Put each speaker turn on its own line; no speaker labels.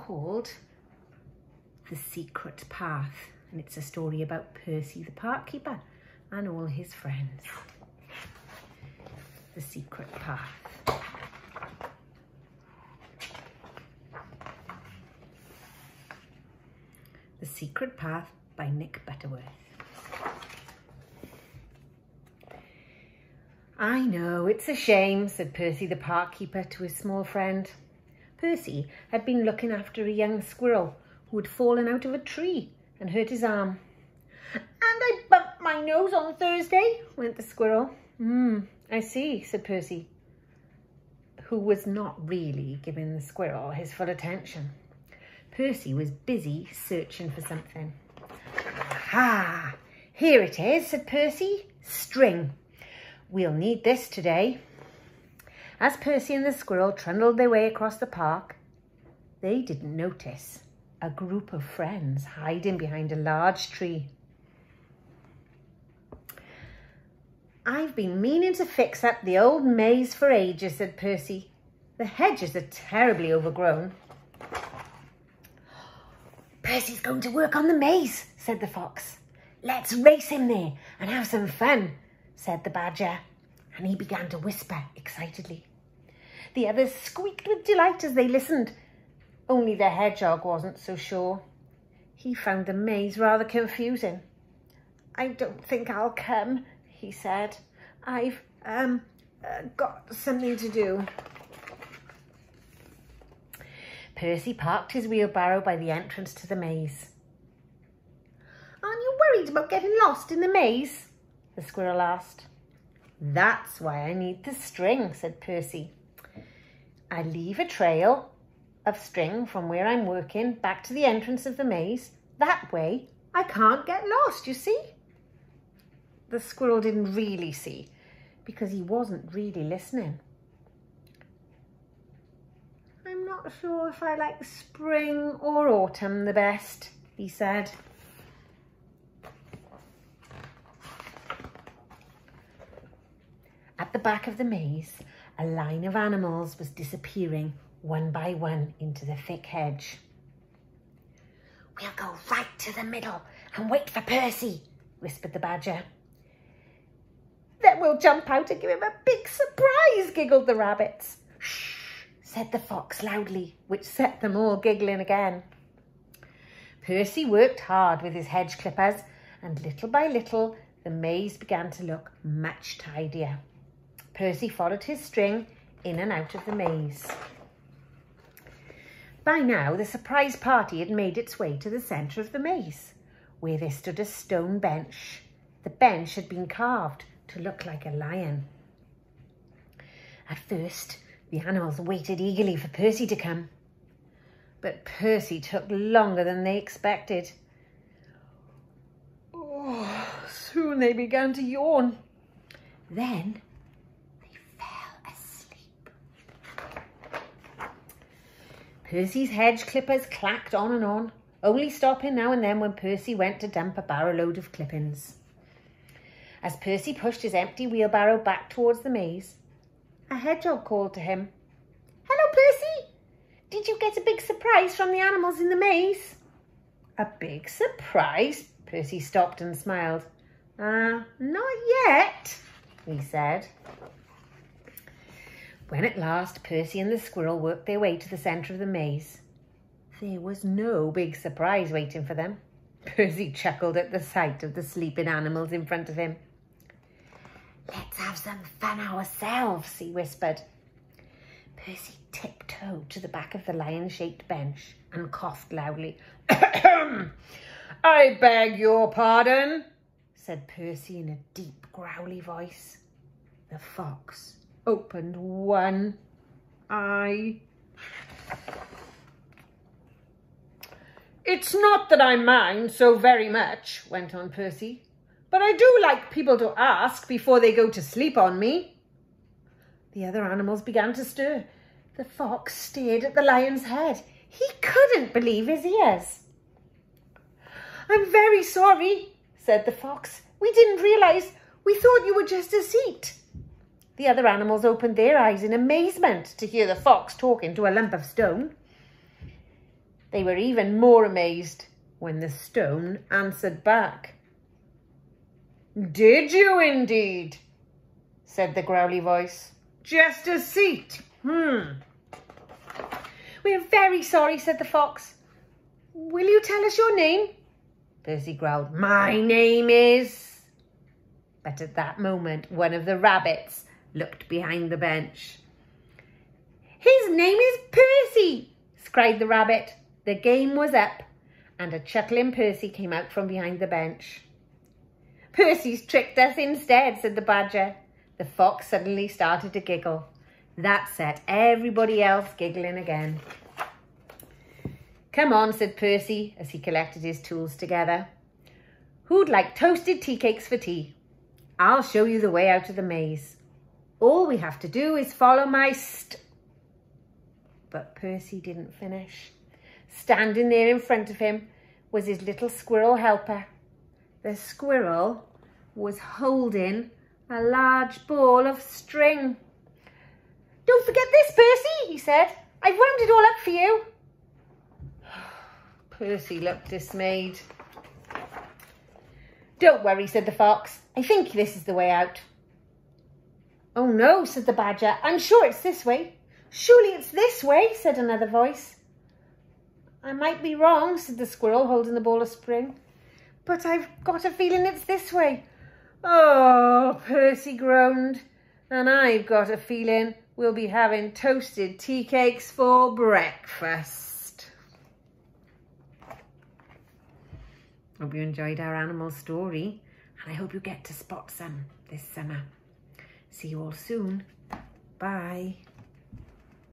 called The Secret Path, and it's a story about Percy the park keeper and all his friends. The Secret Path. The Secret Path by Nick Butterworth. I know, it's a shame, said Percy the park keeper to his small friend. Percy had been looking after a young squirrel who had fallen out of a tree and hurt his arm. And I bumped my nose on Thursday, went the squirrel. I see, said Percy, who was not really giving the squirrel his full attention. Percy was busy searching for something. Aha! Here it is, said Percy. String. We'll need this today. As Percy and the squirrel trundled their way across the park, they didn't notice a group of friends hiding behind a large tree. I've been meaning to fix up the old maze for ages, said Percy. The hedges are terribly overgrown. Percy's going to work on the maze, said the fox. Let's race him there and have some fun, said the badger, and he began to whisper excitedly. The others squeaked with delight as they listened, only the hedgehog wasn't so sure. He found the maze rather confusing. I don't think I'll come, he said. I've got something to do. Percy parked his wheelbarrow by the entrance to the maze. Aren't you worried about getting lost in the maze? The squirrel asked. That's why I need the string, said Percy. I leave a trail of string from where I'm working back to the entrance of the maze. That way I can't get lost, you see? The squirrel didn't really see because he wasn't really listening. I'm not sure if I like spring or autumn the best, he said. At the back of the maze, a line of animals was disappearing one by one into the thick hedge. We'll go right to the middle and wait for Percy, whispered the badger. Then we'll jump out and give him a big surprise, giggled the rabbits. Shh, said the fox loudly, which set them all giggling again. Percy worked hard with his hedge clippers, and little by little the maze began to look much tidier. Percy followed his string in and out of the maze. By now, the surprise party had made its way to the centre of the maze, where there stood a stone bench. The bench had been carved to look like a lion. At first, the animals waited eagerly for Percy to come. But Percy took longer than they expected. Soon they began to yawn. Then they fell asleep. Percy's hedge clippers clacked on and on, only stopping now and then when Percy went to dump a barrow load of clippings. As Percy pushed his empty wheelbarrow back towards the maze, a hedgehog called to him. Hello, Percy! Did you get a big surprise from the animals in the maze? A big surprise? Percy stopped and smiled. Not yet, he said. When at last Percy and the squirrel worked their way to the centre of the maze, there was no big surprise waiting for them. Percy chuckled at the sight of the sleeping animals in front of him. Let's have some fun ourselves, he whispered. Percy tiptoed to the back of the lion-shaped bench and coughed loudly. I beg your pardon, said Percy in a deep, growly voice. The fox opened one eye. It's not that I mind so very much, went on Percy, but I do like people to ask before they go to sleep on me. The other animals began to stir. The fox stared at the lion's head. He couldn't believe his ears. I'm very sorry, said the fox. We didn't realise. We thought you were just a seat. The other animals opened their eyes in amazement to hear the fox talking to a lump of stone. They were even more amazed when the stone answered back. "Did you indeed?" said the growly voice. "Just a seat. "We're very sorry," said the fox. "Will you tell us your name?" Percy growled. "My name is..." But at that moment, one of the rabbits looked behind the bench. "His name is Percy!" cried the rabbit. The game was up, and a chuckling Percy came out from behind the bench. "Percy's tricked us instead," said the badger. The fox suddenly started to giggle. That set everybody else giggling again. "Come on," said Percy as he collected his tools together. "Who'd like toasted tea cakes for tea? I'll show you the way out of the maze. All we have to do is follow my But Percy didn't finish. Standing there in front of him was his little squirrel helper. The squirrel was holding a large ball of string. "Don't forget this, Percy," he said. "I've wound it all up for you." Percy looked dismayed. "Don't worry," said the fox. "I think this is the way out." "Oh no," said the badger. "I'm sure it's this way." "Surely it's this way," said another voice. "I might be wrong," said the squirrel, holding the ball of string. "But I've got a feeling it's this way." "Oh," Percy groaned, "and I've got a feeling we'll be having toasted tea cakes for breakfast." Hope you enjoyed our animal story, and I hope you get to spot some this summer. See you all soon. Bye.